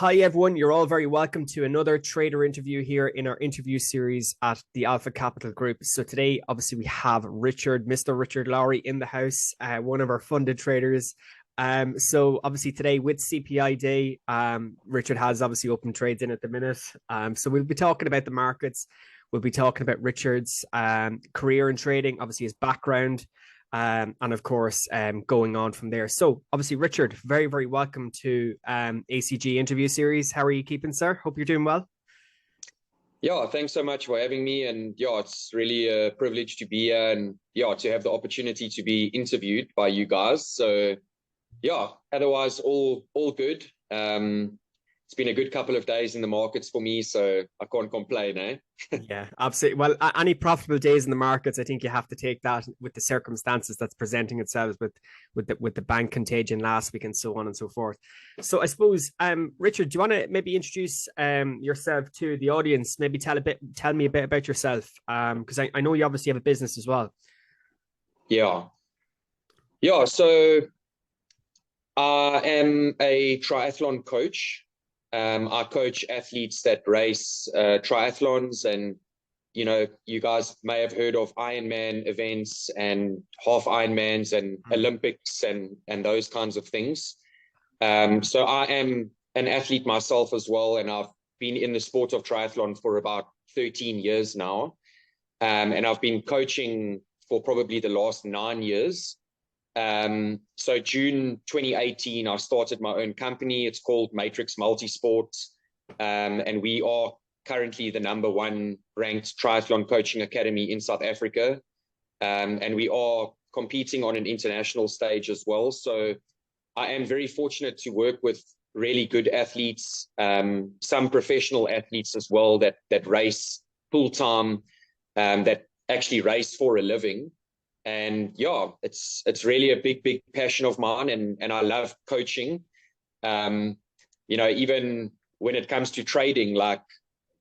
Hi, everyone. You're all very welcome to another trader interview here in our interview series at the Alpha Capital Group. So today, obviously, we have Mr. Richard Lowry in the house, one of our funded traders. So obviously today with CPI Day, Richard has obviously open trades in at the minute. So we'll be talking about the markets. We'll be talking about Richard's career in trading, obviously his background, and of course, going on from there. So obviously, Richard, very, very welcome to ACG interview series. How are you keeping, sir? Hope you're doing well. Yeah, thanks so much for having me. And yeah, it's really a privilege to be here and yeah, to have the opportunity to be interviewed by you guys. So yeah, otherwise all good. It's been a good couple of days in the markets for me, so I can't complain, eh? Yeah, absolutely. Well, any profitable days in the markets, I think you have to take that with the circumstances that's presenting itself with the bank contagion last week and so on and so forth. So I suppose, Richard, do you want to maybe introduce yourself to the audience? Maybe tell me a bit about yourself, because I know you obviously have a business as well. Yeah. So I am a triathlon coach. I coach athletes that race triathlons, and you guys may have heard of Ironman events and half Ironmans and Olympics and those kinds of things. So I am an athlete myself as well, and I've been in the sport of triathlon for about 13 years now, and I've been coaching for probably the last 9 years. So June 2018, I started my own company. It's called Matrix Multisports. And we are currently the #1 ranked triathlon coaching academy in South Africa. And we are competing on an international stage as well. So I am very fortunate to work with really good athletes, some professional athletes as well that race full time, that actually race for a living. And yeah, it's really a big passion of mine, and I love coaching. Even when it comes to trading, like,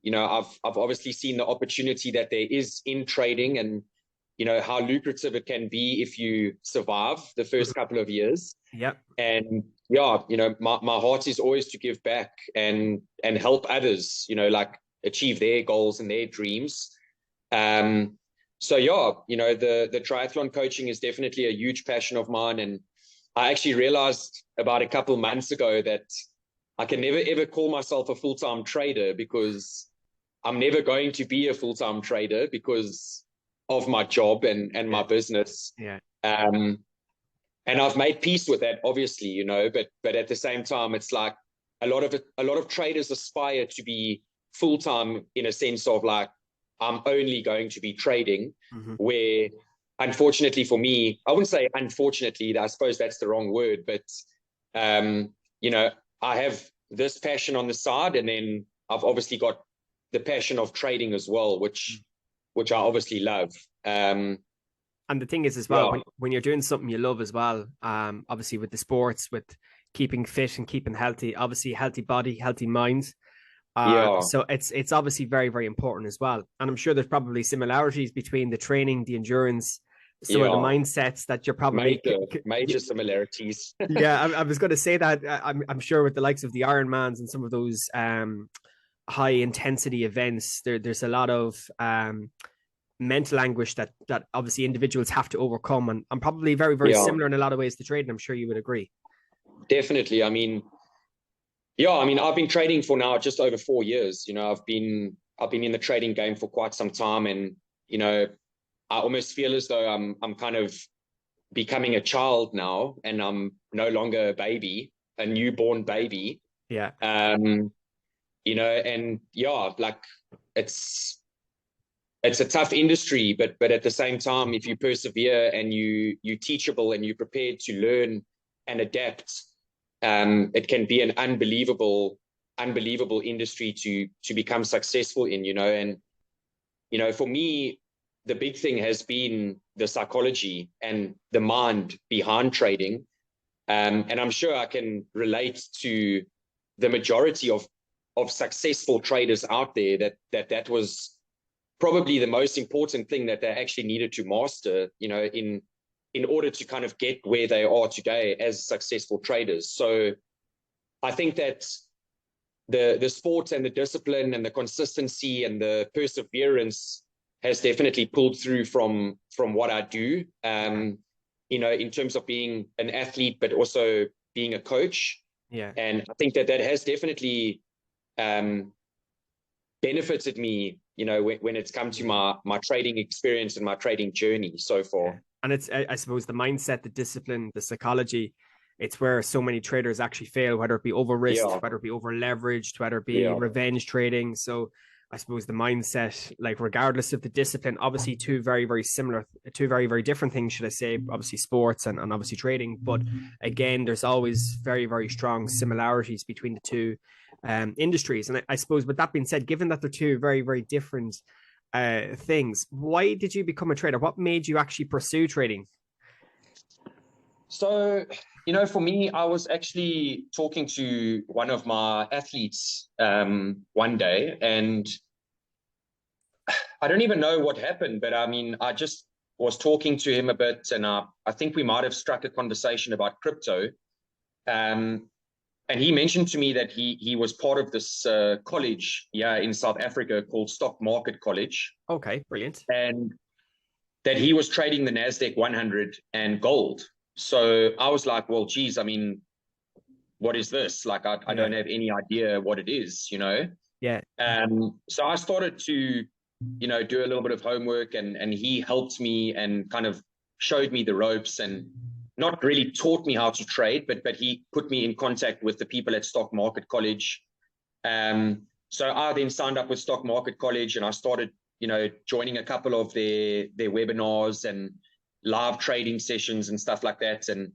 I've obviously seen the opportunity that there is in trading, and how lucrative it can be if you survive the first couple of years. Yep. And yeah, my heart is always to give back and help others, like achieve their goals and their dreams. So yeah, the triathlon coaching is definitely a huge passion of mine. And I actually realized about a couple months ago that I can never ever call myself a full-time trader, because I'm never going to be a full-time trader because of my job and my business. Yeah. And I've made peace with that, obviously, but at the same time, it's like a lot of traders aspire to be full-time, in a sense of like, I'm only going to be trading, where unfortunately for me, I wouldn't say unfortunately, I suppose that's the wrong word, but I have this passion on the side, and then I've obviously got the passion of trading as well, which I obviously love. And the thing is as well, when you're doing something you love as well, obviously with the sports, with keeping fit and keeping healthy, obviously healthy body, healthy mind. So it's obviously very, very important as well. And I'm sure there's probably similarities between the training, the endurance, some of the mindsets that you're probably major similarities. Yeah, I was going to say that. I'm sure with the likes of the Ironmans and some of those high intensity events, there's a lot of mental anguish that obviously individuals have to overcome, and probably very, very similar in a lot of ways to trading. I'm sure you would agree. Definitely. I mean, I've been trading for now just over 4 years. I've been in the trading game for quite some time, and I almost feel as though I'm kind of becoming a child now, and I'm no longer a baby, a newborn baby. Yeah. And yeah, like it's a tough industry, but at the same time, if you persevere and you're teachable and you're prepared to learn and adapt, it can be an unbelievable industry to become successful in, and for me, the big thing has been the psychology and the mind behind trading, and I'm sure I can relate to the majority of successful traders out there that was probably the most important thing that they actually needed to master, in order to kind of get where they are today as successful traders. So I think that the sport and the discipline and the consistency and the perseverance has definitely pulled through from what I do. In terms of being an athlete, but also being a coach. Yeah. And I think that has definitely benefited me, when it's come to my trading experience and my trading journey so far. Yeah. And it's, I suppose, the mindset, the discipline, the psychology, it's where so many traders actually fail, whether it be over risked, whether it be over leveraged, whether it be revenge trading. So I suppose the mindset, like regardless of the discipline, obviously two very, very similar, two very, very different things, should I say, obviously sports and obviously trading. But again, there's always very, very strong similarities between the two industries. And I suppose with that being said, given that they're two very, very different things, why did you become a trader? What made you actually pursue trading? So, for me, I was actually talking to one of my athletes one day, and I don't even know what happened, but I mean, I just was talking to him a bit, and I think we might have struck a conversation about crypto. And he mentioned to me that he was part of this college in South Africa called Stock Market College. Okay, brilliant. And that he was trading the NASDAQ 100 and gold. So I was like, well, geez, I mean, what is this? Like, I don't have any idea what it is, Yeah. So I started to, do a little bit of homework, and he helped me and kind of showed me the ropes, and not really taught me how to trade, but he put me in contact with the people at Stock Market College. So I then signed up with Stock Market College, and I started, joining a couple of their webinars and live trading sessions and stuff like that. And,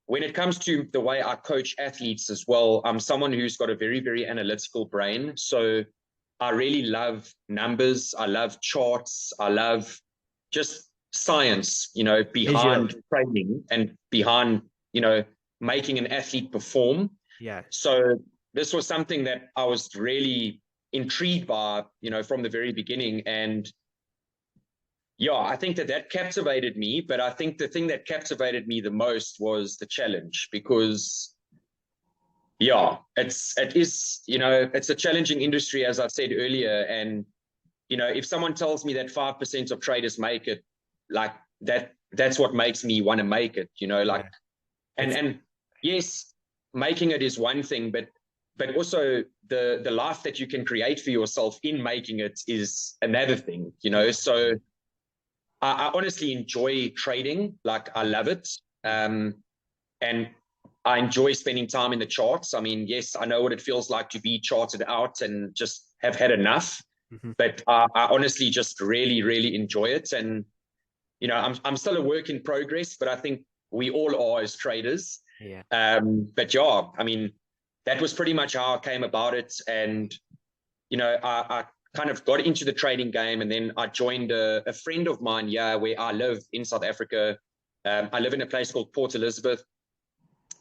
when it comes to the way I coach athletes as well, I'm someone who's got a very, very analytical brain. So I really love numbers. I love charts. I love just science, behind training and behind, making an athlete perform. Yeah. So this was something that I was really intrigued by, from the very beginning. And I think that captivated me. But I think the thing that captivated me the most was the challenge, because it is, it's a challenging industry, as I said earlier. And, if someone tells me that 5% of traders make it, like that's what makes me want to make it, and yes, making it is one thing, but also the life that you can create for yourself in making it is another thing, So I honestly enjoy trading. Like, I love it. And I enjoy spending time in the charts. I mean, yes, I know what it feels like to be charted out and just have had enough. But I honestly just really, really enjoy it. And, I'm still a work in progress, but I think we all are as traders. Yeah. But I mean, that was pretty much how I came about it. And, I kind of got into the trading game, and then I joined a friend of mine where I live in South Africa. I live in a place called Port Elizabeth,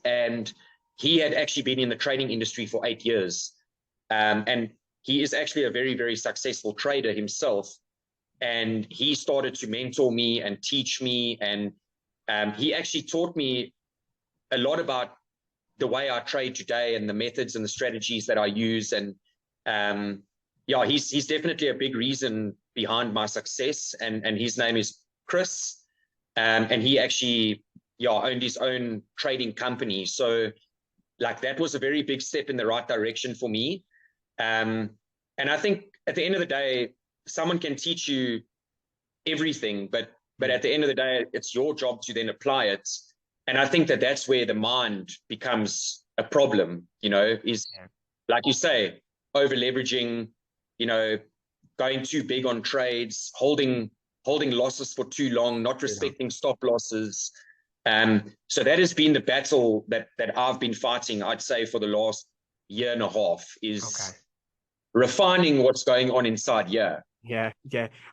and he had actually been in the trading industry for 8 years. And he is actually a very, very successful trader himself. And he started to mentor me and teach me. And he actually taught me a lot about the way I trade today and the methods and the strategies that I use. And he's definitely a big reason behind my success. And his name is Chris. And he actually owned his own trading company. So like, that was a very big step in the right direction for me. And I think at the end of the day, someone can teach you everything, but at the end of the day, it's your job to then apply it. And I think that's where the mind becomes a problem, is like you say, over leveraging, going too big on trades, holding losses for too long, not respecting stop losses. So that has been the battle that I've been fighting, I'd say, for the last year and a half, is refining what's going on inside here. Yeah.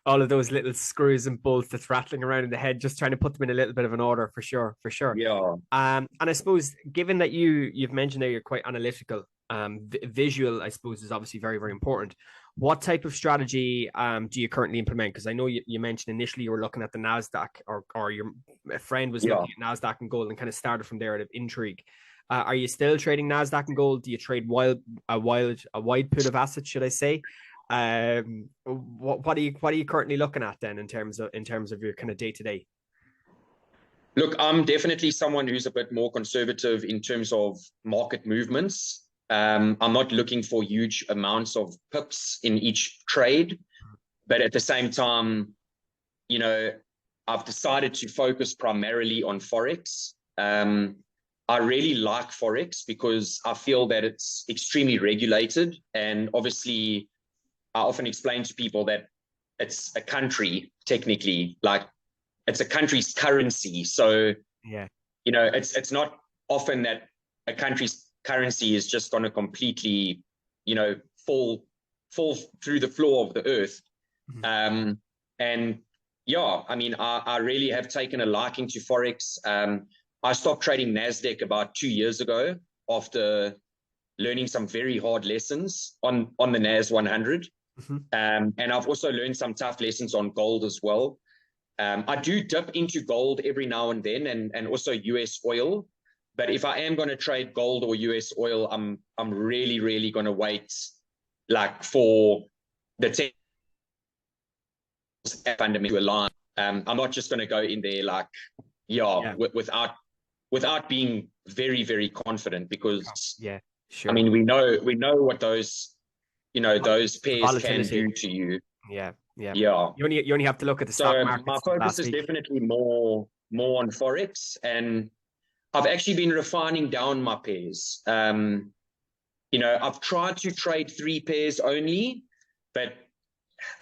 All of those little screws and bolts that's rattling around in the head, just trying to put them in a little bit of an order, for sure. Yeah. And I suppose, given that you've mentioned that you're quite analytical, visual, I suppose, is obviously very, very important. What type of strategy do you currently implement? Because I know you mentioned initially you were looking at the NASDAQ, or your friend was looking at NASDAQ and gold, and kind of started from there out of intrigue. Are you still trading Nasdaq and gold? Do you trade a wide put of assets, should I say? What are you currently looking at then in terms of your kind of day to day? Look, I'm definitely someone who's a bit more conservative in terms of market movements. I'm not looking for huge amounts of pips in each trade, but at the same time, you know, I've decided to focus primarily on Forex. I really like Forex because I feel that it's extremely regulated. And obviously, I often explain to people that it's a country, technically, like it's a country's currency. So, Yeah, it's not often that a country's currency is just going to completely, you know, fall through the floor of the earth. mm-hmm. And yeah, I mean, I really have taken a liking to Forex. I stopped trading NASDAQ about 2 years ago after learning some very hard lessons on the NAS 100. Mm-hmm. And I've also learned some tough lessons on gold as well. I do dip into gold every now and then, and also US oil. But if I am going to trade gold or US oil, I'm really, really going to wait like for the fundamental align. I'm not just going to go in there like, Yeah, without being very, very confident, because yeah, I sure. mean, we know what those The pairs can volatility. do to you. Yeah, yeah. Yeah. You only have to look at the stock So my markets since focus last is week. definitely more on Forex, and I've actually been refining down my pairs. I've tried to trade 3 pairs only, but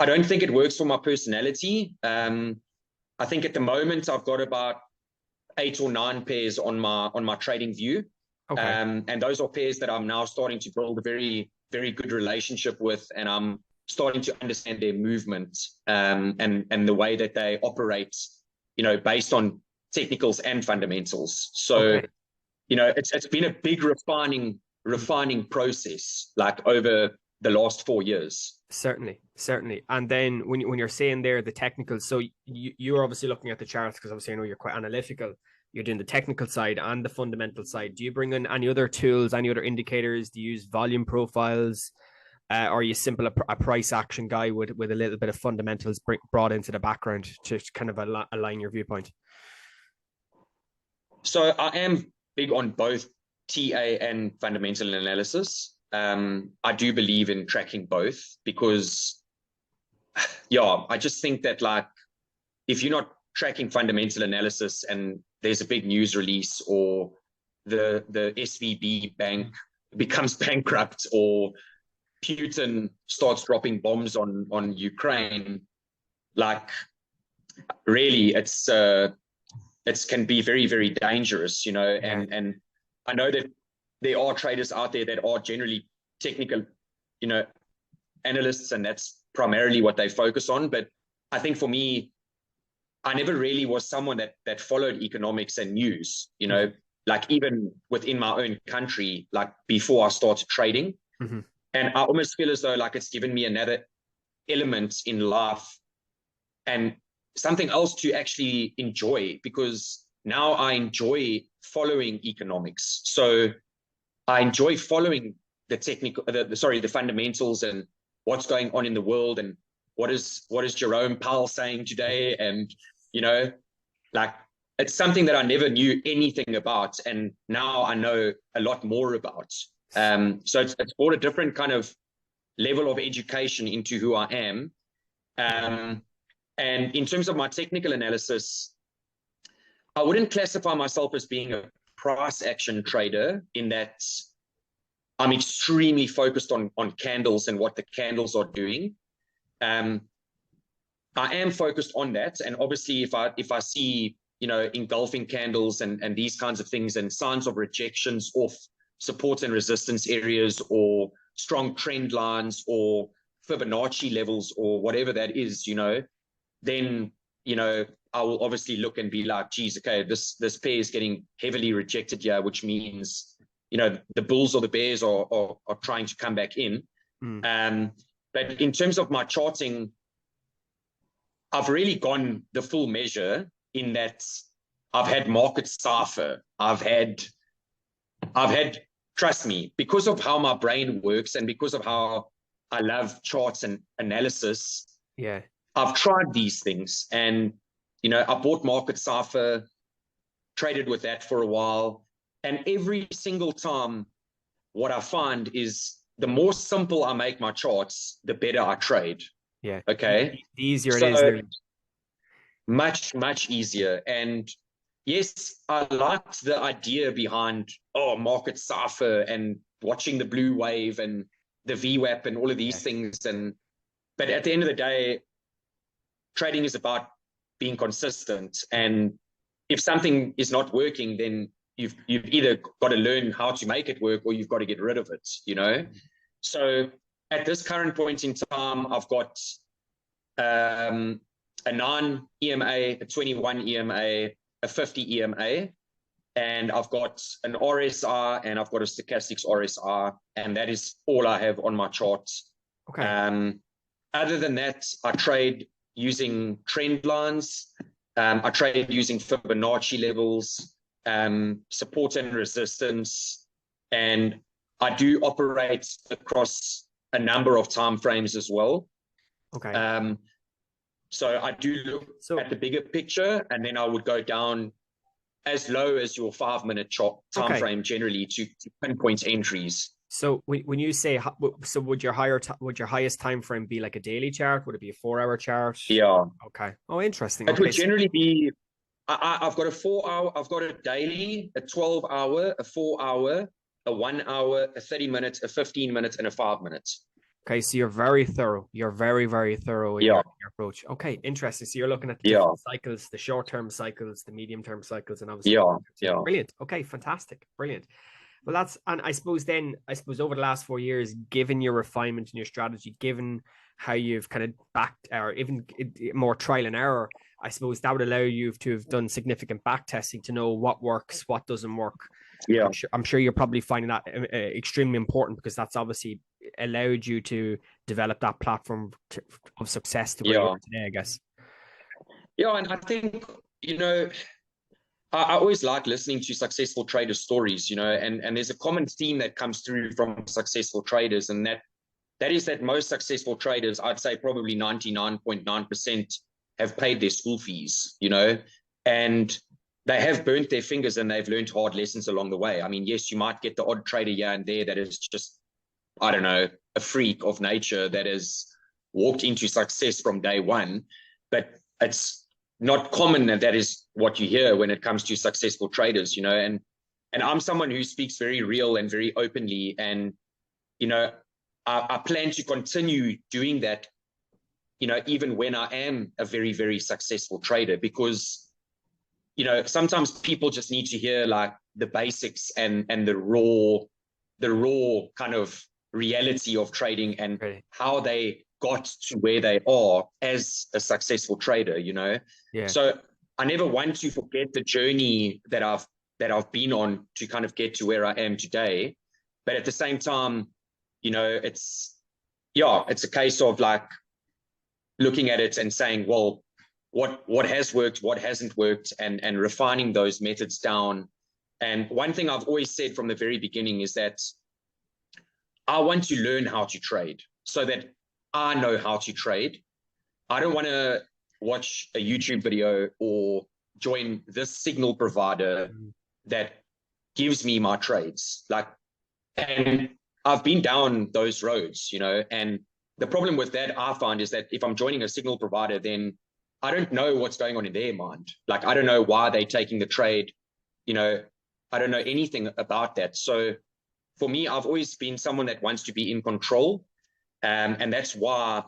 I don't think it works for my personality. I think at the moment I've got about 8 or 9 pairs on my trading view. Okay. And those are pairs that I'm now starting to build a very, very good relationship with, and I'm starting to understand their movement, and the way that they operate, based on technicals and fundamentals. So, Okay. it's been a big refining process, like over the last 4 years. Certainly, certainly. And then when you're saying there the technicals, so you're obviously looking at the charts because obviously I know you're quite analytical. You're doing the technical side and the fundamental side. Do you bring in any other tools, any other indicators? Do you use volume profiles? Or are you simple a price action guy with a little bit of fundamentals brought into the background to kind of align your viewpoint? So I am big on both TA and fundamental analysis. I do believe in tracking both because, yeah, I just think that, like, if you're not tracking fundamental analysis and there's a big news release, or the SVB bank becomes bankrupt, or Putin starts dropping bombs on Ukraine, like, really, it can be very, very dangerous, Yeah. and I know that there are traders out there that are generally technical, you know, analysts, and that's primarily what they focus on. But I think for me, I never really was someone that followed economics and news, Mm-hmm. like even within my own country, like before I started trading. Mm-hmm. And I almost feel as though like it's given me another element in life and something else to actually enjoy, because now I enjoy following economics. So I enjoy following the fundamentals and what's going on in the world, and what is Jerome Powell saying today, and like, it's something that I never knew anything about, and now I know a lot more about. So it's brought a different kind of level of education into who I am. Yeah. And in terms of my technical analysis, I wouldn't classify myself as being a price action trader, in that I'm extremely focused on candles and what the candles are doing. I am focused on that, and obviously, if I see engulfing candles and these kinds of things, and signs of rejections off support and resistance areas, or strong trend lines, or Fibonacci levels, or whatever that is, then I will obviously look and be like, geez, okay, this pair is getting heavily rejected here, which means the bulls or the bears are trying to come back in. Mm. But in terms of my charting, I've really gone the full measure, in that I've had market cipher, I've had I've had, trust me, because of how my brain works and because of how I love charts and analysis, Yeah. I've tried these things. And, I bought Market Cipher, traded with that for a while. And every single time, what I find is the more simple I make my charts, the better I trade. Yeah. Okay. The easier it is. So much, much easier. And yes, I liked the idea behind, Market Cipher and watching the blue wave and the VWAP and all of these things. But at the end of the day, trading is about being consistent. And if something is not working, then you've either got to learn how to make it work or you've got to get rid of it. So at this current point in time, I've got a 9 EMA, a 21 EMA, a 50 EMA, and I've got an RSI and I've got a stochastics RSI, and that is all I have on my chart. Okay. Other than that, I trade using trend lines. I trade using Fibonacci levels, support and resistance, and I do operate across a number of time frames as well. Okay. So I do look at the bigger picture, and then I would go down as low as your 5-minute time frame generally to pinpoint entries. So when you say, so would your highest time frame be like a daily chart? Would it be a 4-hour chart? Yeah. Okay. Oh, interesting. It would generally be. I've got a 4-hour. I've got a daily, a 12-hour, a 4-hour, a 1-hour, a 30-minute, a 15-minute, and a 5-minute. Okay, so you're very thorough. You're very, very thorough in your approach. Okay, interesting. So you're looking at the different cycles, the short-term cycles, the medium-term cycles, and obviously, brilliant. Okay, fantastic, brilliant. Well, and I suppose over the last 4 years, given your refinement in your strategy, given how you've kind of backed or even more trial and error, I suppose that would allow you to have done significant back testing to know what works, what doesn't work. Yeah, I'm sure you're probably finding that extremely important because that's obviously allowed you to develop that platform of success to where you are today, I guess. Yeah, and I think, I always like listening to successful trader stories, and there's a common theme that comes through from successful traders, and that is that most successful traders, I'd say probably 99.9%, have paid their school fees, and they have burnt their fingers and they've learned hard lessons along the way. I mean, yes, you might get the odd trader here and there that is just, I don't know, a freak of nature that has walked into success from day one, but it's not common that is what you hear when it comes to successful traders, and I'm someone who speaks very real and very openly, and I plan to continue doing that, even when I am a very, very successful trader, because sometimes people just need to hear like the basics and the raw kind of reality of trading and how they got to where they are as a successful trader, So I never want to forget the journey that I've been on to kind of get to where I am today. But at the same time, it's a case of like looking at it and saying, well, what has worked, what hasn't worked, and refining those methods down. And one thing I've always said from the very beginning is that I want to learn how to trade so that I know how to trade. I don't want to watch a YouTube video or join this signal provider that gives me my trades. And I've been down those roads, and the problem with that I find is that if I'm joining a signal provider, then I don't know what's going on in their mind. Like, I don't know why they're taking the trade. I don't know anything about that. So for me, I've always been someone that wants to be in control. And that's why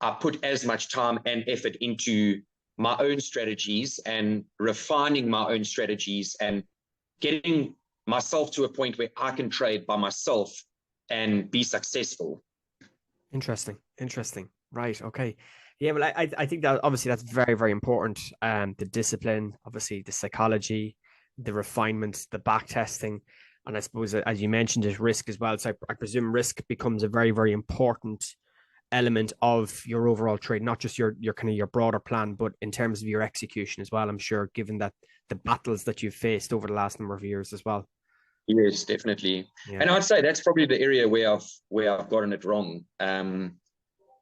I put as much time and effort into my own strategies and refining my own strategies and getting myself to a point where I can trade by myself and be successful. Interesting. Right. Okay. Yeah, well, I think that obviously that's very, very important. The discipline, obviously the psychology, the refinement, the back testing, and I suppose as you mentioned, is risk as well. So I presume risk becomes a very, very important element of your overall trade, not just your kind of your broader plan, but in terms of your execution as well. I'm sure, given that the battles that you've faced over the last number of years as well. Yes, definitely. Yeah. And I'd say that's probably the area where I've gotten it wrong.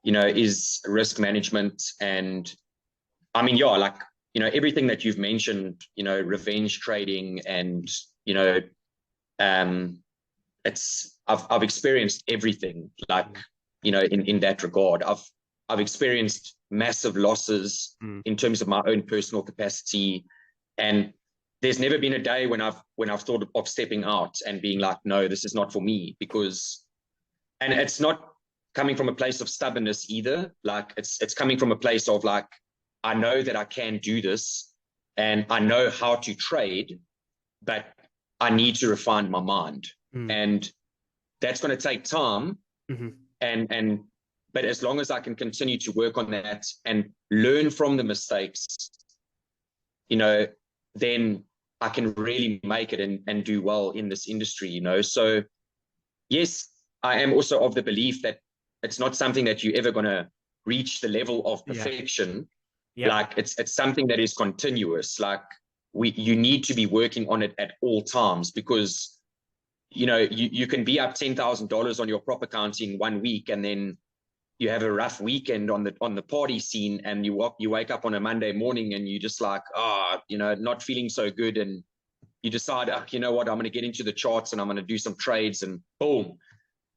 Is risk management. And I mean, yeah, like, everything that you've mentioned, revenge trading, and, I've experienced everything, like, in that regard. I've experienced massive losses in terms of my own personal capacity. And there's never been a day when I've thought of stepping out and being like, no, this is not for me. And it's not coming from a place of stubbornness either. Like, it's coming from a place of like, I know that I can do this and I know how to trade, but I need to refine my mind. And that's going to take time. But as long as I can continue to work on that and learn from the mistakes, then I can really make it and do well in this industry. So yes, I am also of the belief that it's not something that you're ever going to reach the level of perfection. Like, it's something that is continuous. Like, you need to be working on it at all times, because you can be up $10,000 on your prop account in 1 week, and then you have a rough weekend on the party scene, and you wake up on a Monday morning and you just like, not feeling so good, and you decide, you know what, I'm going to get into the charts and I'm going to do some trades, and boom,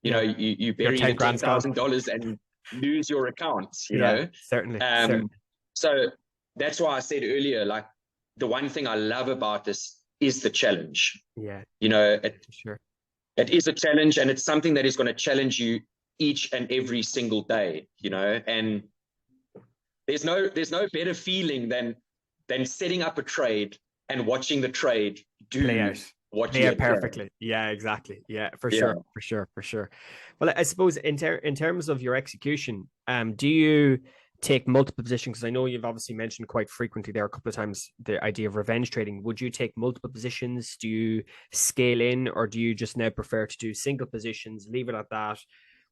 you bury the $10,000 and lose your account. Certainly. So that's why I said earlier, like, the one thing I love about this is the challenge. It is a challenge, and it's something that is going to challenge you each and every single day, and there's no better feeling than setting up a trade and watching the trade play out perfectly. Yeah, exactly. Yeah, for sure. Well, I suppose in terms of your execution, do you take multiple positions? Because I know you've obviously mentioned quite frequently there a couple of times the idea of revenge trading. Would you take multiple positions? Do you scale in, or do you just now prefer to do single positions, leave it at that,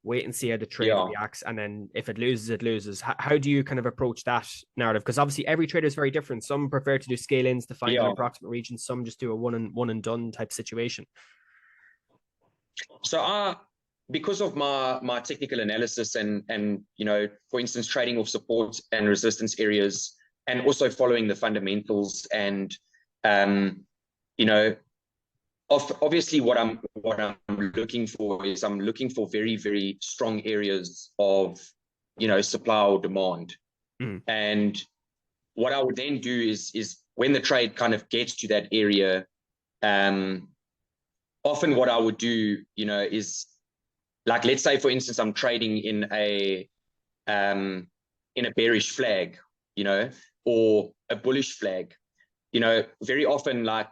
wait and see how the trade reacts, and then if it loses, it loses? How do you kind of approach that narrative? Because obviously every trader is very different. Some prefer to do scale ins to find an approximate region. Some just do a one and done type situation. So because of my technical analysis and for instance, trading off support and resistance areas, and also following the fundamentals, and obviously what I'm looking for is, I'm looking for very, very strong areas of supply or demand. And what I would then do is when the trade kind of gets to that area, often what I would do is, like, let's say for instance I'm trading in a bearish flag, or a bullish flag. Very often, like,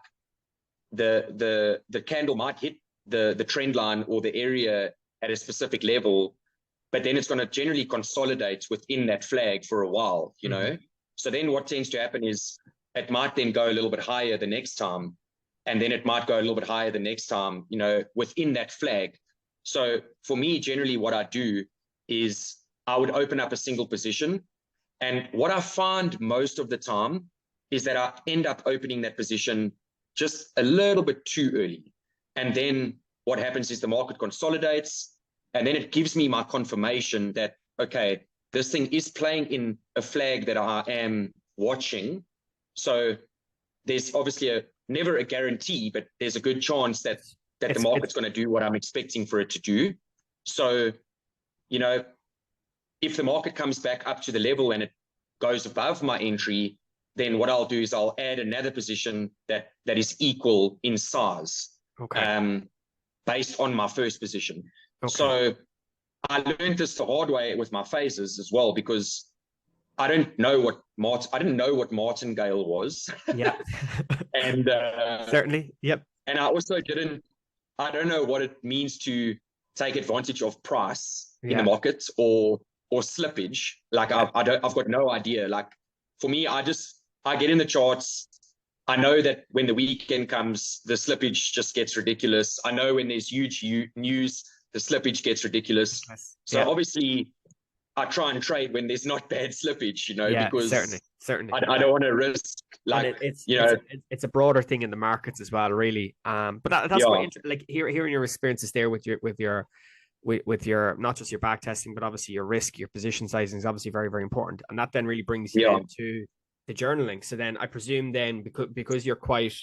the candle might hit the trend line or the area at a specific level, but then it's going to generally consolidate within that flag for a while. So then what tends to happen is it might then go a little bit higher the next time, and then it might go a little bit higher the next time, within that flag. So for me, generally what I do is I would open up a single position. And what I find most of the time is that I end up opening that position just a little bit too early. And then what happens is the market consolidates, and then it gives me my confirmation that, okay, this thing is playing in a flag that I am watching. So there's obviously never a guarantee, but there's a good chance that the market's going to do what I'm expecting for it to do. So, if the market comes back up to the level and it goes above my entry, then what I'll do is I'll add another position that is equal in size, based on my first position. So I learned this the hard way with my phases as well, because I didn't know what martingale was. Yeah. And certainly. Yep. And I also I don't know what it means to take advantage of price in the market or slippage. Like, I've got no idea. Like, for me, I get in the charts. I know that when the weekend comes, the slippage just gets ridiculous. I know when there's huge news, the slippage gets ridiculous. So obviously I try and trade when there's not bad slippage, because certainly. I don't want to risk, like, it's a broader thing in the markets as well, really. But that's quite interesting. Like hearing your experiences there with your not just your back testing, but obviously your risk, your position sizing is obviously very, very important, and that then really brings you down to the journaling. So then I presume then because you're quite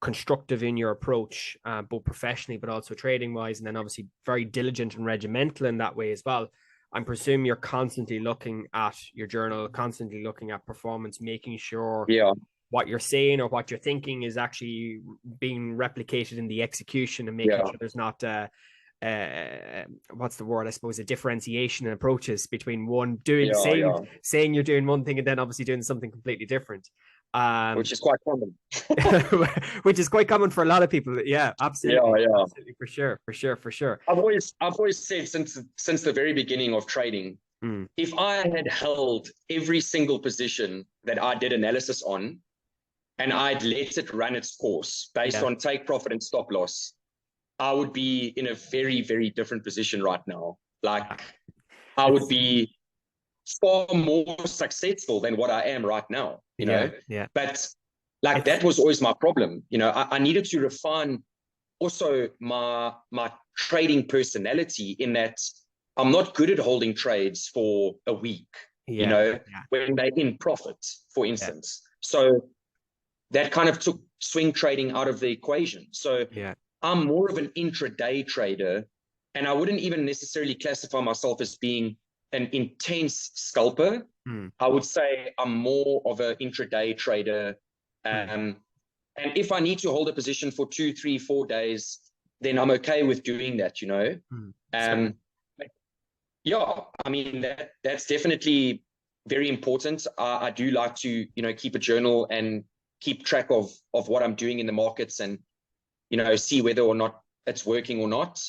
constructive in your approach, both professionally but also trading wise, and then obviously very diligent and regimental in that way as well. I'm presuming you're constantly looking at your journal, constantly looking at performance, making sure what you're saying or what you're thinking is actually being replicated in the execution, and making sure there's not what's the word? I suppose a differentiation in approaches between saying you're doing one thing and then obviously doing something completely different. Which is quite common. Which is quite common for a lot of people. Yeah, absolutely. Absolutely, for sure. I've always said since the very beginning of trading, if I had held every single position that I did analysis on, and I'd let it run its course based on take profit and stop loss, I would be in a very, very different position right now. Like, I would be far more successful than what I am right now, you know? But like, that was always my problem. You know, I needed to refine also my trading personality, in that I'm not good at holding trades for a week, you know, when they're in profit, for instance. So that kind of took swing trading out of the equation. So I'm more of an intraday trader, and I wouldn't even necessarily classify myself as being an intense scalper. I would say I'm more of an intraday trader. And if I need to hold a position for 2, 3, 4 days, then I'm okay with doing that, you know. I mean, that's definitely very important. I do like to, you know, keep a journal and keep track of what I'm doing in the markets, and, you know, see whether or not it's working or not.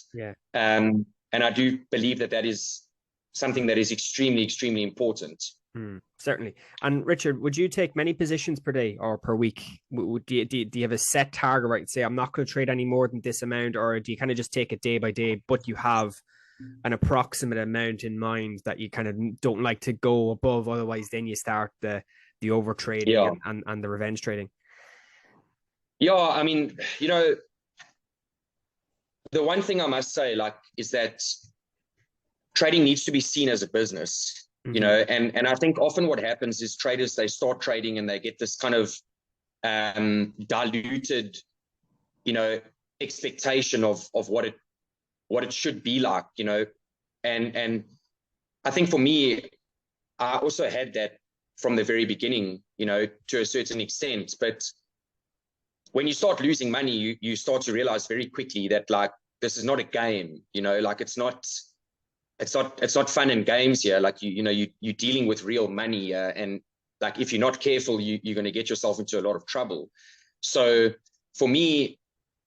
And I do believe that is something that is extremely, extremely important. Certainly. And Richard, would you take many positions per day or per week? Do you have a set target, right? Say, I'm not going to trade any more than this amount, or do you kind of just take it day by day, but you have an approximate amount in mind that you kind of don't like to go above? Otherwise, then you start the over trading and the revenge trading. I mean, you know, the one thing I must say, like, is that trading needs to be seen as a business, you know, and I think often what happens is traders, they start trading and they get this kind of diluted, you know, expectation of what it should be like, you know. And I think for me, I also had that from the very beginning, you know, to a certain extent. But when you start losing money, you start to realize very quickly that, like, this is not a game, you know, like, it's not fun and games here. Like, you know, you're dealing with real money, and like, if you're not careful, you're going to get yourself into a lot of trouble. So for me,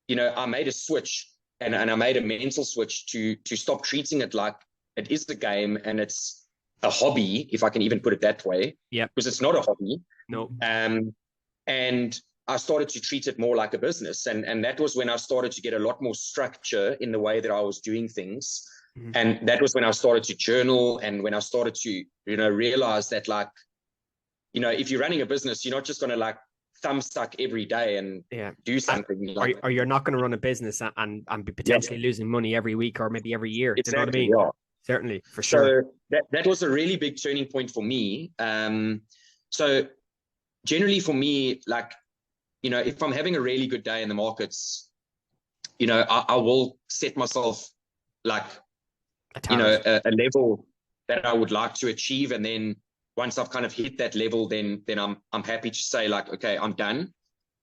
you know, I made a switch, and I made a mental switch to stop treating it like it is the game and it's a hobby, if I can even put it that way. Because it's not a hobby. No. And I started to treat it more like a business. And that was when I started to get a lot more structure in the way that I was doing things. And that was when I started to journal, and when I started to, you know, realize that, like, you know, if you're running a business, you're not just going to, like, thumb suck every day and do something. Or you're not going to run a business and be potentially losing money every week or maybe every year. Exactly, do you know what I mean? Certainly, for sure. So that was a really big turning point for me. So generally for me, like, you know, if I'm having a really good day in the markets, you know, I will set myself, like, you know, a level that I would like to achieve. And then once I've kind of hit that level, then I'm happy to say, like, okay, I'm done.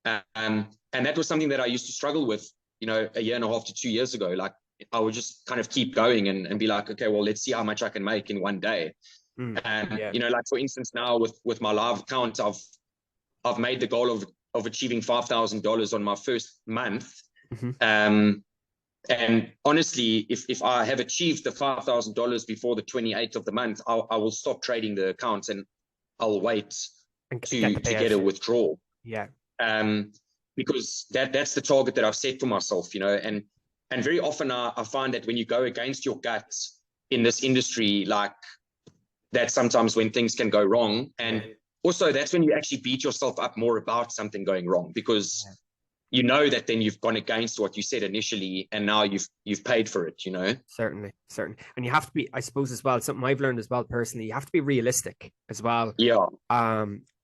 And that was something that I used to struggle with, you know, 1.5 to 2 years ago. Like, I would just kind of keep going and be like, okay, well, let's see how much I can make in one day. And, you know, like, for instance, now with my live account, I've made the goal of achieving $5,000 on my first month. And honestly, if I have achieved the $5,000 before the 28th of the month, I will stop trading the account and I'll wait to get a withdrawal. Because that's the target that I've set for myself, you know. And very often I find that when you go against your guts in this industry, like, that sometimes when things can go wrong. And also that's when you actually beat yourself up more about something going wrong, because you know that then you've gone against what you said initially, and now you've paid for it, you know. Certainly. And you have to be, I suppose, as well, something I've learned as well personally, you have to be realistic as well. Yeah.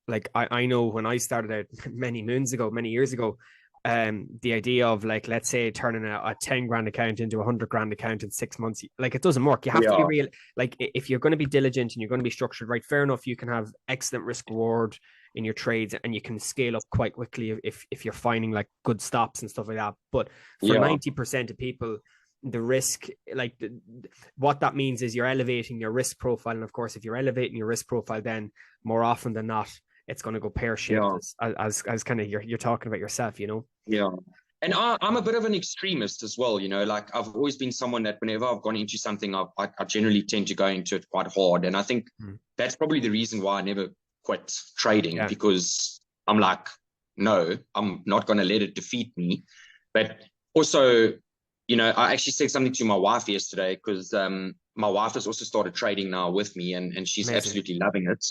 Like I know when I started out many years ago, the idea of, like, let's say turning a 10 grand account into a 100 grand account in 6 months, like, it doesn't work. You have to be real. Like, if you're going to be diligent and you're going to be structured right, fair enough, you can have excellent risk reward in your trades and you can scale up quite quickly if you're finding like good stops and stuff like that. But for 90% of people, the risk, like, what that means is you're elevating your risk profile. And of course, if you're elevating your risk profile, then more often than not, it's going to go pear-shaped, as kind of you're talking about yourself, you know? Yeah. And I'm a bit of an extremist as well, you know, like I've always been someone that whenever I've gone into something, I generally tend to go into it quite hard. And I think that's probably the reason why I never quit trading, because I'm like, no, I'm not going to let it defeat me. But also, you know, I actually said something to my wife yesterday, because my wife has also started trading now with me, and she's absolutely loving it.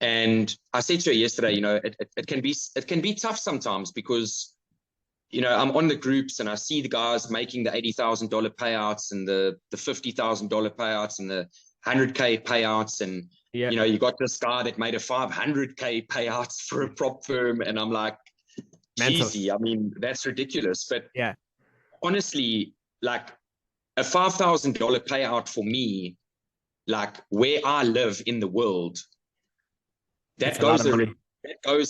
And I said to her yesterday, you know, it can be tough sometimes, because, you know, I'm on the groups and I see the guys making the $80,000 payouts and the $50,000 payouts and the 100K payouts. And, you know, you got this guy that made a 500K payouts for a prop firm. And I'm like, geezy, I mean, that's ridiculous. But honestly, like a $5,000 payout for me, like where I live in the world, that goes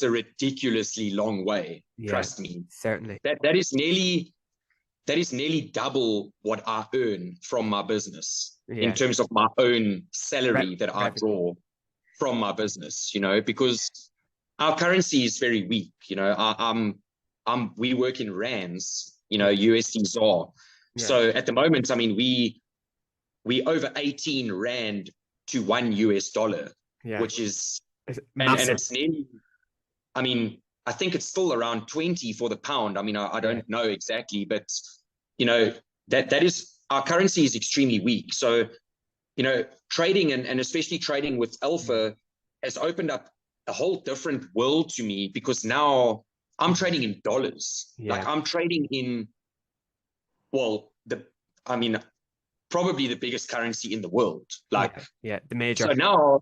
a ridiculously long way. Trust me. Certainly. That is nearly double what I earn from my business in terms of my own salary that I draw from my business, you know, because our currency is very weak. You know, we work in rands, you know, USD ZAR. So at the moment, I mean, we over 18 rand to $1, which is, and it's nearly, I mean, I think it's still around 20 for the pound. I mean, I don't know exactly, but, you know, that is, our currency is extremely weak. So, you know, trading and especially trading with Alpha has opened up a whole different world to me, because now I'm trading in dollars. Like I'm trading in, well, probably the biggest currency in the world. Like, the major. So now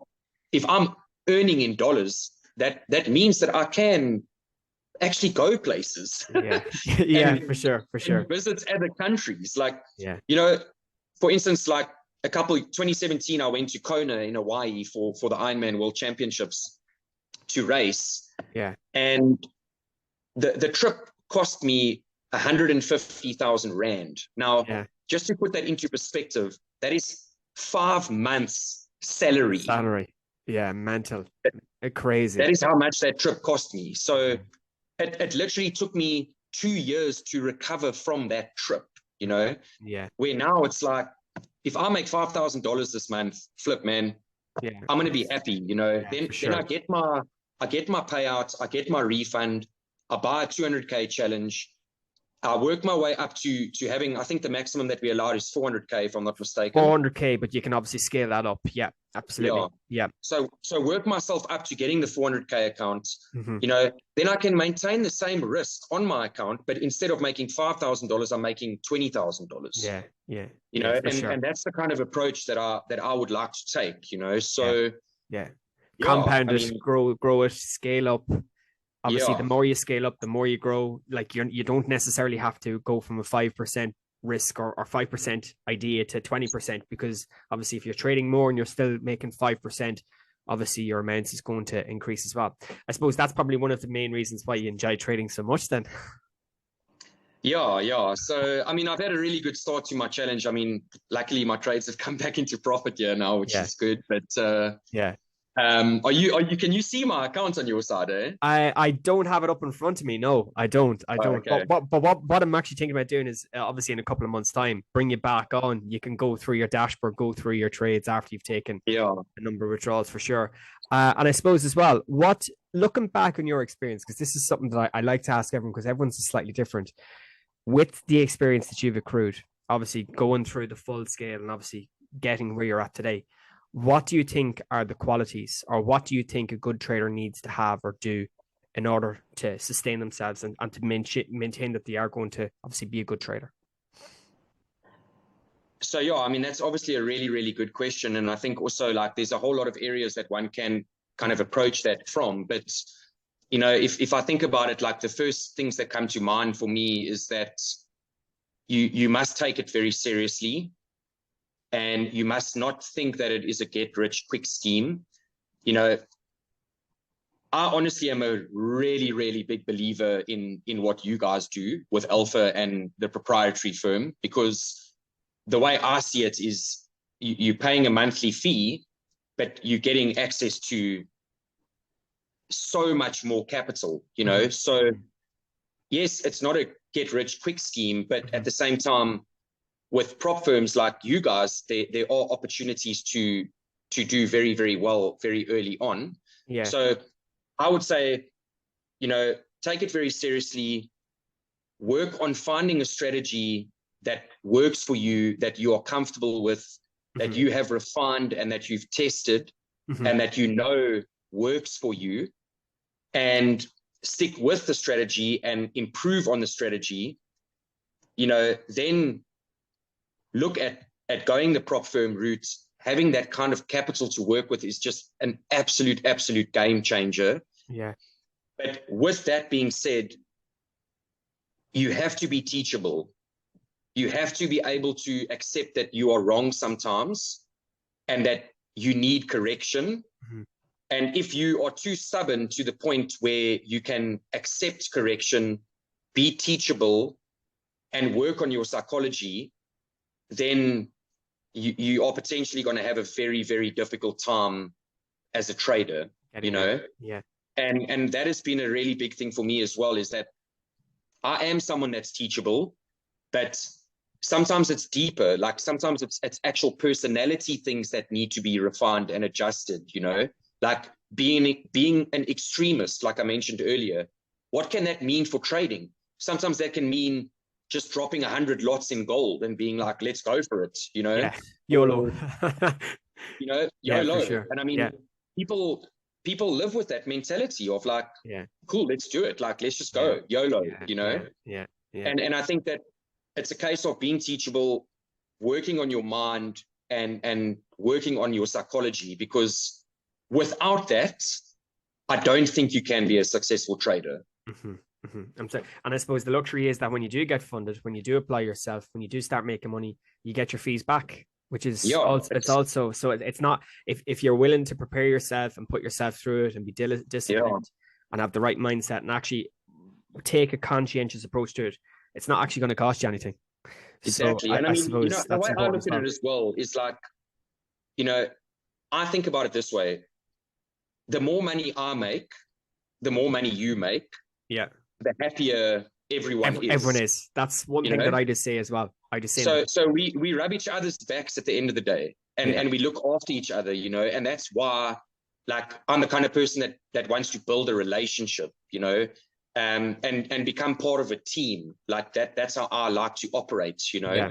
if I'm earning in dollars, that means that I can actually go places. For sure. Visit other countries. Like, you know, for instance, like 2017, I went to Kona in Hawaii for the Ironman World Championships to race. And the trip cost me 150,000 rand. Now, just to put that into perspective, that is 5 months salary. Mental. Crazy. That is how much that trip cost me. So it literally took me 2 years to recover from that trip, you know? Where now it's like, if I make $5,000 this month, flip, man, I'm going to be happy, you know? Then I get my payout, I get my refund, I buy a 200K challenge, I work my way up to having, I think the maximum that we allowed is 400K, if I'm not mistaken. 400K, but you can obviously scale that up. Yeah, absolutely. So work myself up to getting the 400K account. You know, then I can maintain the same risk on my account, but instead of making $5,000, I'm making $20,000. You know, and that's the kind of approach that I would like to take. You know, so compound it, grow it, scale up. Obviously, the more you scale up, the more you grow. Like you don't necessarily have to go from a 5% risk or 5% idea to 20%, because obviously if you're trading more and you're still making 5%, obviously your amounts is going to increase as well. I suppose that's probably one of the main reasons why you enjoy trading so much then. So, I mean, I've had a really good start to my challenge. I mean, luckily my trades have come back into profit here now, which is good. But can you see my account on your side, eh? I don't have it up in front of me. No, I don't. Okay. But what I'm actually thinking about doing is obviously in a couple of months' time, bring you back on. You can go through your dashboard, go through your trades after you've taken a number of withdrawals for sure. And I suppose as well, looking back on your experience, because this is something that I like to ask everyone, because everyone's slightly different. With the experience that you've accrued, obviously going through the full scale and obviously getting where you're at today, what do you think are the qualities, or what do you think a good trader needs to have or do in order to sustain themselves and to maintain that they are going to obviously be a good trader? So yeah, I mean, that's obviously a really, really good question. And I think also like there's a whole lot of areas that one can kind of approach that from. But, you know, if I think about it, like the first things that come to mind for me is that you must take it very seriously, and you must not think that it is a get rich quick scheme. You know, I honestly am a really, really big believer in what you guys do with Alpha and the proprietary firm, because the way I see it is you're paying a monthly fee, but you're getting access to so much more capital, you know? So yes, it's not a get rich quick scheme, but at the same time, with prop firms like you guys, there are opportunities to do very, very well very early on. Yeah. So I would say, you know, take it very seriously, work on finding a strategy that works for you, that you are comfortable with, that you have refined and that you've tested and that you know works for you, and stick with the strategy and improve on the strategy. You know, then look at going the prop firm route. Having that kind of capital to work with is just an absolute game changer. Yeah. But with that being said, you have to be teachable. You have to be able to accept that you are wrong sometimes and that you need correction. And if you are too stubborn to the point where you can accept correction, be teachable, and work on your psychology, then you are potentially going to have a very, very difficult time as a trader, you know? Yeah. And that has been a really big thing for me as well, is that I am someone that's teachable, but sometimes it's deeper. Like sometimes it's actual personality things that need to be refined and adjusted, you know? Like being an extremist, like I mentioned earlier. What can that mean for trading? Sometimes that can mean just dropping 100 lots in gold and being like, let's go for it, you know? Yeah. YOLO. You know, Yeah, YOLO. for sure. And I mean, people live with that mentality of like, cool, let's do it. Like, let's just go, YOLO, you know? Yeah. And I think that it's a case of being teachable, working on your mind and working on your psychology, because without that, I don't think you can be a successful trader. I'm sorry. And I suppose the luxury is that when you do get funded, when you do apply yourself, when you do start making money, you get your fees back, which is also so it's not, if you're willing to prepare yourself and put yourself through it and be disciplined and have the right mindset and actually take a conscientious approach to it, it's not actually going to cost you anything. Exactly. So and I mean, you know, the way I look at well. it as well is like, you know, I think about it this way: the more money I make, the more money you make, the happier everyone is. Everyone is. That's one thing that I just say as well. I just say so we rub each other's backs at the end of the day, and we look after each other, you know, and that's why, like, I'm the kind of person that wants to build a relationship, you know, and become part of a team. Like that's how I like to operate, you know.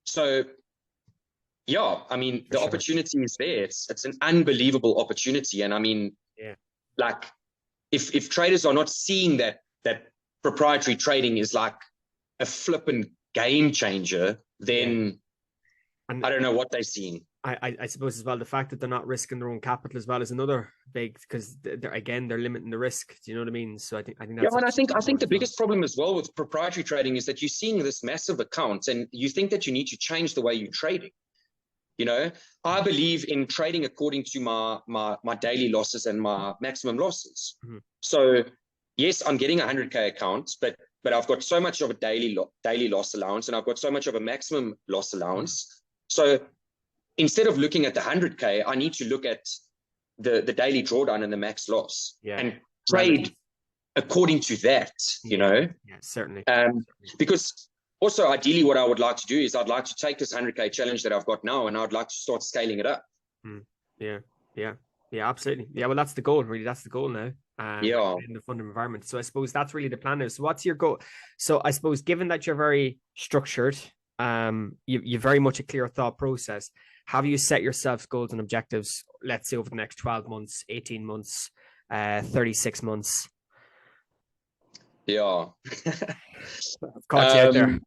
So yeah, I mean, the opportunity is there. It's an unbelievable opportunity. And I mean, like, if traders are not seeing that proprietary trading is like a flippant game changer, then I don't know what they're seeing. I suppose as well, the fact that they're not risking their own capital as well is another big, because they're limiting the risk. Do you know what I mean? So I think that's and I think the biggest problem as well with proprietary trading is that you're seeing this massive account and you think that you need to change the way you're trading. You know, I believe in trading according to my daily losses and my maximum losses. So yes, I'm getting a 100K account, but I've got so much of a daily loss allowance, and I've got so much of a maximum loss allowance. So instead of looking at the 100K, I need to look at the daily drawdown and the max loss and trade according to that, you know? Yeah, certainly. Because also, ideally, what I would like to do is I'd like to take this 100K challenge that I've got now, and I'd like to start scaling it up. Yeah, absolutely. Yeah, well, that's the goal, really. That's the goal now. In the funded environment. So I suppose that's really the plan now. So what's your goal? So I suppose, given that you're very structured You very much a clear thought process. Have you set yourself goals and objectives, let's say over the next 12 months, 18 months, 36 months? Yeah. I've caught you out there.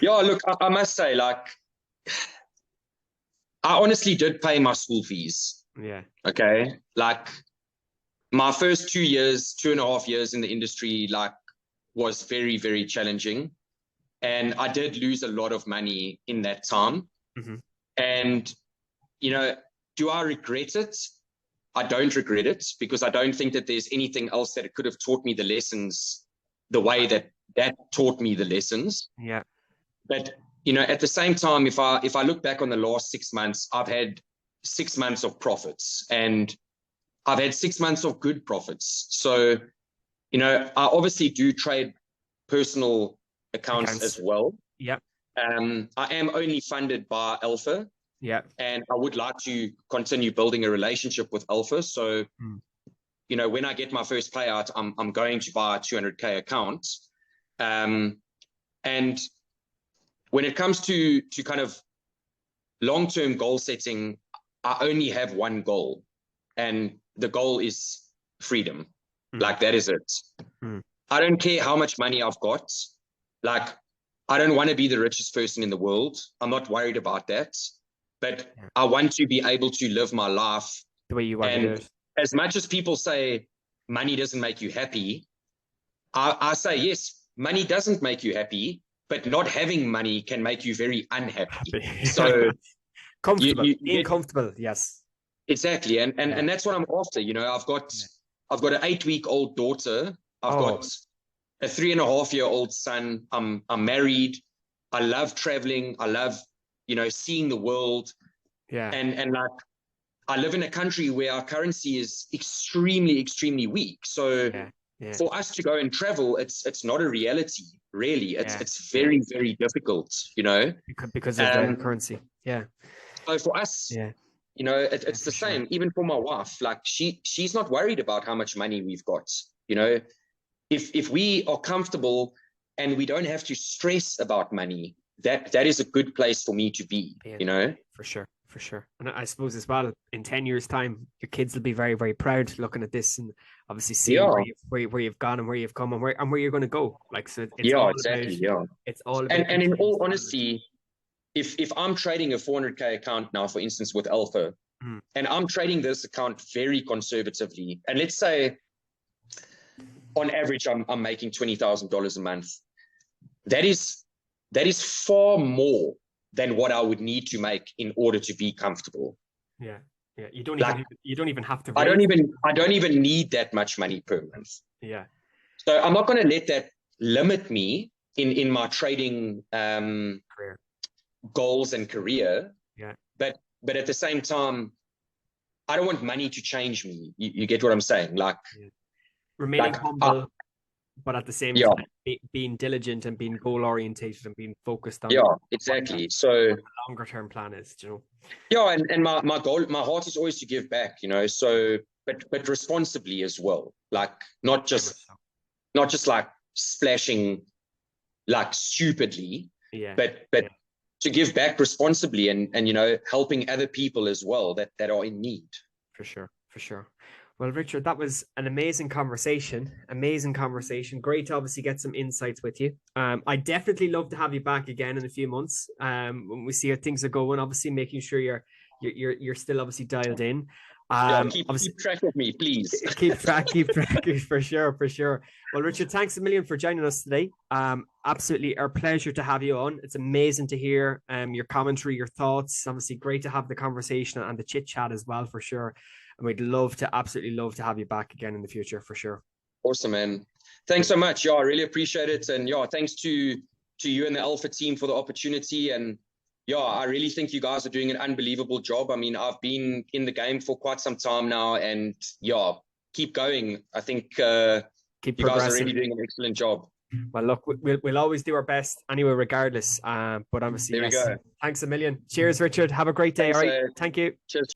Yeah, look, I must say, like, I honestly did pay my school fees. Yeah. Okay. Like, my first 2 years, 2.5 years in the industry, like, was very, very challenging. And I did lose a lot of money in that time. Mm-hmm. And, you know, do I regret it? I don't regret it, because I don't think that there's anything else that it could have taught me the lessons the way that taught me the lessons. Yeah. But, you know, at the same time, if I look back on the last 6 months, I've had 6 months of profits, and I've had 6 months of good profits. So, you know, I obviously do trade personal accounts as well. Yep. I am only funded by Alpha. Yeah. And I would like to continue building a relationship with Alpha. So, you know, when I get my first payout, I'm going to buy a 200K account. And when it comes to kind of long-term goal setting, I only have one goal, and the goal is freedom. Like, that is it. I don't care how much money I've got. Like, I don't want to be the richest person in the world. I'm not worried about that. But I want to be able to live my life the way you want to do it. As much as people say money doesn't make you happy, I say, yes, money doesn't make you happy, but not having money can make you very unhappy. So comfortable, being comfortable, yes. Exactly. And that's what I'm after. You know, I've got an 8-week-old daughter. I've got a 3.5-year-old son. I'm married. I love traveling. I love, you know, seeing the world. Yeah. And like, I live in a country where our currency is extremely, extremely weak. So for us to go and travel, it's not a reality, really. It's very, very difficult, you know. Because of the currency. Yeah. So for us, you know, it's the same. Even for my wife, like, she's not worried about how much money we've got. You know, if we are comfortable and we don't have to stress about money, that is a good place for me to be, you know. For sure. And I suppose as well, in 10 years' time, your kids will be very, very proud looking at this, and obviously seeing where you've gone and where you've come and where you're going to go. Like, so it's all exactly. About, it's all about. And in all honesty, if I'm trading a 400K account now, for instance, with Alpha, and I'm trading this account very conservatively, and let's say on average I'm making $20,000 a month, that is far more than what I would need to make in order to be comfortable. Yeah. You don't even have to. I don't even need that much money per month. Yeah. So I'm not going to let that limit me in my trading career goals and career. Yeah. But at the same time, I don't want money to change me. You get what I'm saying? Like, remaining humble, but at the same time, being diligent and being goal orientated and being focused on. Yeah, exactly. So what the longer term plan is, you know. Yeah, and my goal, my heart is always to give back, you know. So, but responsibly as well. Like, not just like splashing like stupidly. But to give back responsibly and you know, helping other people as well that are in need. For sure. Well, Richard, that was an amazing conversation. Great to obviously get some insights with you. I definitely love to have you back again in a few months. When we see how things are going, obviously making sure you're still obviously dialed in. Keep track of me, please. keep track for sure. Well, Richard, thanks a million for joining us today. Absolutely our pleasure to have you on. It's amazing to hear your commentary, your thoughts. Obviously great to have the conversation and the chit chat as well, for sure. And we'd absolutely love to have you back again in the future, for sure. Awesome, man. Thanks so much. Yeah, I really appreciate it. And yeah, thanks to you and the Alpha team for the opportunity. And yeah, I really think you guys are doing an unbelievable job. I mean, I've been in the game for quite some time now, and yeah, keep going. I think you guys are really doing an excellent job. Well, look, we'll always do our best anyway, regardless. But obviously, there we go. Thanks a million. Cheers, Richard. Have a great day. Thanks, all right. Thank you. Cheers.